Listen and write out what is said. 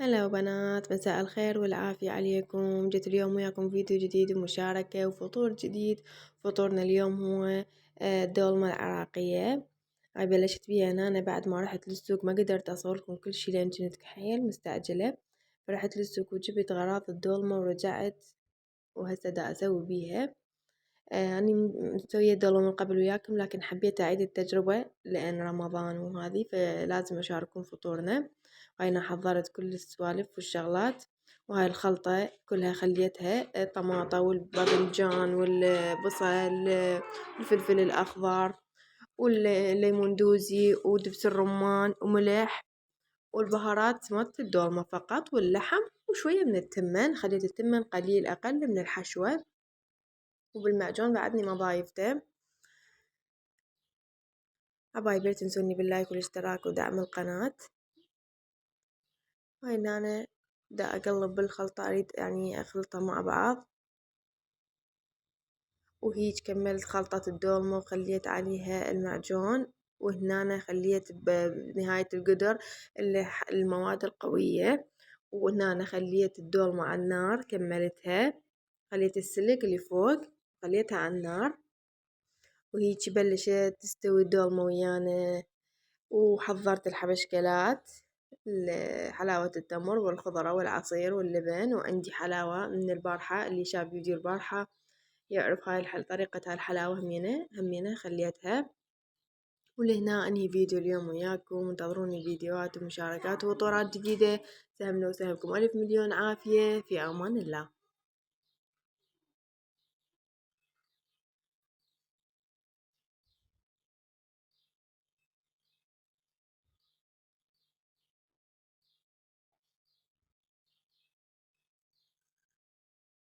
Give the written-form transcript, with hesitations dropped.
هلا بنات، مساء الخير والعافية عليكم. جيت اليوم وياكم فيديو جديد ومشاركة وفطور جديد. فطورنا اليوم هو الدولمة العراقية. هاي بلشت بيها أنا بعد ما رحت للسوق، ما قدرت أصور لكم كل شي لأن كنت حيل مستعجلة، فرحت للسوق وجبت غراض الدولمة ورجعت، وهسه دا أسوي بيها. أني مسوية دولمة من قبل وياكم، لكن حبيت أعيد التجربة لأن رمضان وهذي فلازم أشارككم فطورنا. هاي أنا حضرت كل السوالف والشغلات، وهاي الخلطة كلها خليتها طماطة والباذنجان والبصل والفلفل الأخضر والليمون دوزي ودبس الرمان وملح والبهارات مالت الدولمة فقط، واللحم وشوية من التمن. خليت التمن قليل أقل من الحشوة، وبالمعجون بعدني ما ضايفته. حبايبي لا تنسوني باللايك والاشتراك ودعم القناة. هاي أنا دا أقلب بالخلطة، أريد يعني أخلطها مع بعض، وهيج كملت خلطة الدولمة وخليت عليها المعجون. وهنا أنا خليت بنهاية القدر المواد القوية، وهنا أنا خليت الدولمة على النار كملتها. خليت السلق اللي فوق خليتها على النار، وهيجي بلشت تستوي الدولمة ويانا. وحضرت الحبشكلات، حلاوة التمر والخضرة والعصير واللبن، وعندي حلاوة من البارحة. اللي شاف فيديو البارحة يعرف هاي طريقة هاي الحلاوة. همينة خليتها. ولهنا أنهي فيديو اليوم وياكم، انتظروني فيديوهات ومشاركات وفطورات جديدة. سهمنا وسهمكم ألف مليون عافية، في أمان الله.